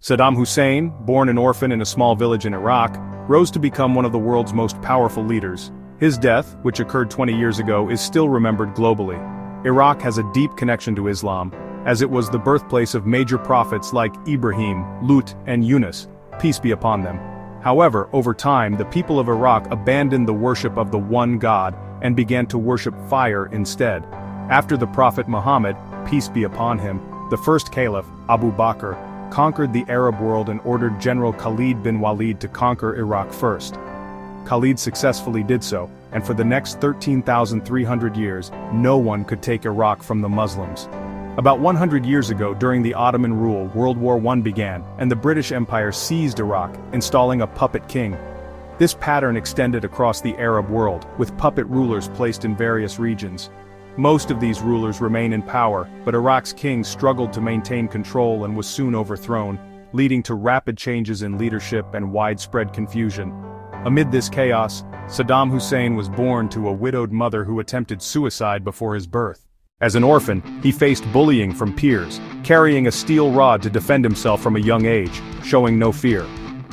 Saddam Hussein, born an orphan in a small village in Iraq, rose to become one of the world's most powerful leaders. His death, which occurred 20 years ago, is still remembered globally. Iraq has a deep connection to Islam, as it was the birthplace of major prophets like Ibrahim, Lut, and Yunus, peace be upon them. However, over time, the people of Iraq abandoned the worship of the one God and began to worship fire instead. After the Prophet Muhammad, peace be upon him, the first caliph, Abu Bakr, conquered the Arab world and ordered General Khalid bin Walid to conquer Iraq first. Khalid successfully did so, and for the next 13,300 years, no one could take Iraq from the Muslims. About 100 years ago, during the Ottoman rule, World War I began, and the British Empire seized Iraq, installing a puppet king. This pattern extended across the Arab world, with puppet rulers placed in various regions. Most of these rulers remain in power, but Iraq's king struggled to maintain control and was soon overthrown, leading to rapid changes in leadership and widespread confusion. Amid this chaos, Saddam Hussein was born to a widowed mother who attempted suicide before his birth. As an orphan, he faced bullying from peers, carrying a steel rod to defend himself from a young age, showing no fear.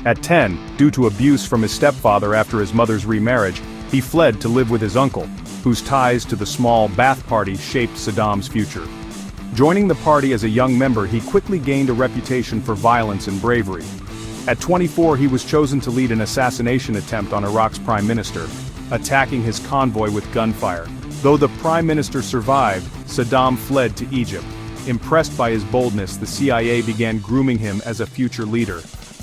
At 10, due to abuse from his stepfather after his mother's remarriage, he fled to live with his uncle, whose ties to the small Ba'ath Party shaped Saddam's future. Joining the party as a young member, he quickly gained a reputation for violence and bravery. At 24, he was chosen to lead an assassination attempt on Iraq's prime minister, attacking his convoy with gunfire. Though the prime minister survived, Saddam fled to Egypt. Impressed by his boldness, the CIA began grooming him as a future leader.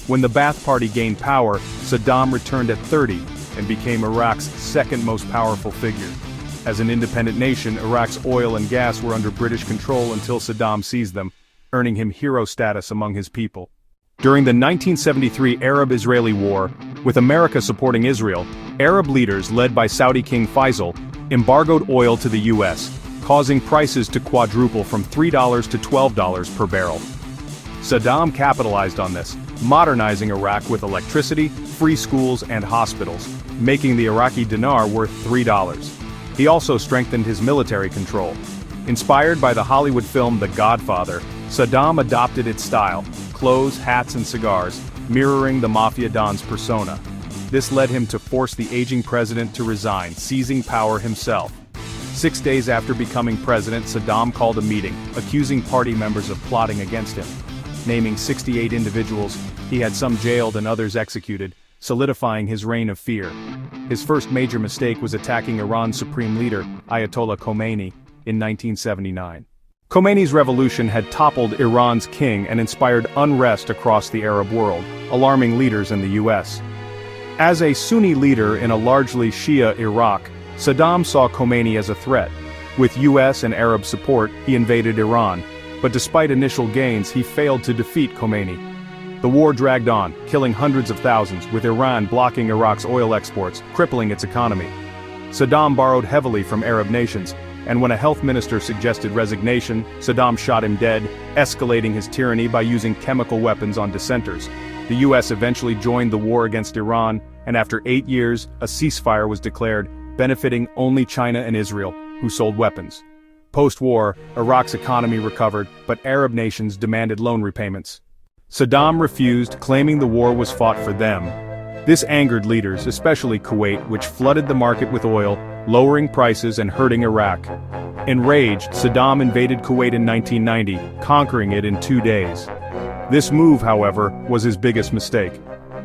When the Ba'ath Party gained power, Saddam returned at 30 and became Iraq's second most powerful figure. As an independent nation, Iraq's oil and gas were under British control until Saddam seized them, earning him hero status among his people. During the 1973 Arab-Israeli War, with America supporting Israel, Arab leaders led by Saudi King Faisal embargoed oil to the US, causing prices to quadruple from $3 to $12 per barrel. Saddam capitalized on this, modernizing Iraq with electricity, free schools, and hospitals, making the Iraqi dinar worth $3. He also strengthened his military control. Inspired by the Hollywood film The Godfather, Saddam adopted its style, clothes, hats, and cigars, mirroring the Mafia Don's persona. This led him to force the aging president to resign, seizing power himself. 6 days after becoming president, Saddam called a meeting, accusing party members of plotting against him. Naming 68 individuals, he had some jailed and others executed, solidifying his reign of fear. His first major mistake was attacking Iran's supreme leader, Ayatollah Khomeini, in 1979. Khomeini's revolution had toppled Iran's king and inspired unrest across the Arab world, alarming leaders in the US. As a Sunni leader in a largely Shia Iraq, Saddam saw Khomeini as a threat. With US and Arab support, he invaded Iran, but despite initial gains, he failed to defeat Khomeini. The war dragged on, killing hundreds of thousands, with Iran blocking Iraq's oil exports, crippling its economy. Saddam borrowed heavily from Arab nations, and when a health minister suggested resignation, Saddam shot him dead, escalating his tyranny by using chemical weapons on dissenters. The US eventually joined the war against Iran, and after 8 years, a ceasefire was declared, benefiting only China and Israel, who sold weapons. Post-war, Iraq's economy recovered, but Arab nations demanded loan repayments. Saddam refused, claiming the war was fought for them. This angered leaders, especially Kuwait, which flooded the market with oil, lowering prices and hurting Iraq. Enraged, Saddam invaded Kuwait in 1990, conquering it in 2 days. This move, however, was his biggest mistake.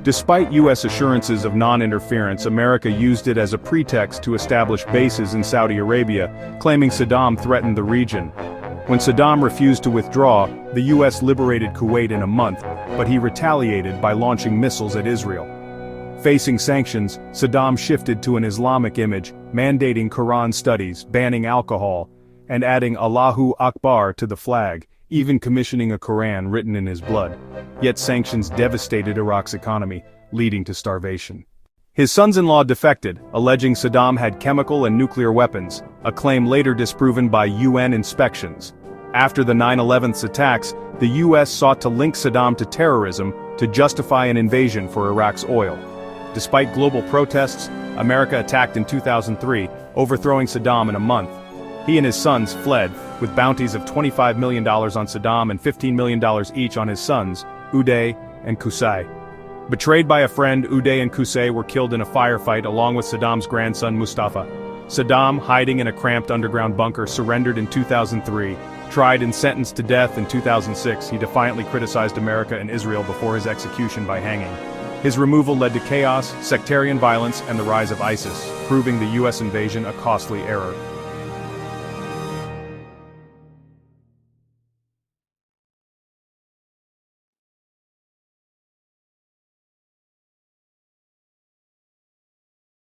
Despite US assurances of non-interference, America used it as a pretext to establish bases in Saudi Arabia, claiming Saddam threatened the region. When Saddam refused to withdraw, the US liberated Kuwait in a month, but he retaliated by launching missiles at Israel. Facing sanctions, Saddam shifted to an Islamic image, mandating Quran studies, banning alcohol, and adding Allahu Akbar to the flag, even commissioning a Quran written in his blood. Yet sanctions devastated Iraq's economy, leading to starvation. His sons-in-law defected, alleging Saddam had chemical and nuclear weapons, a claim later disproven by UN inspections. After the 9/11 attacks, the US sought to link Saddam to terrorism to justify an invasion for Iraq's oil. Despite global protests, America attacked in 2003, overthrowing Saddam in a month. He and his sons fled, with bounties of $25 million on Saddam and $15 million each on his sons, Uday, and Qusay. Betrayed by a friend, Uday and Qusay were killed in a firefight along with Saddam's grandson Mustafa. Saddam, hiding in a cramped underground bunker, surrendered in 2003. Tried and sentenced to death in 2006, he defiantly criticized America and Israel before his execution by hanging. His removal led to chaos, sectarian violence, and the rise of ISIS, proving the US invasion a costly error.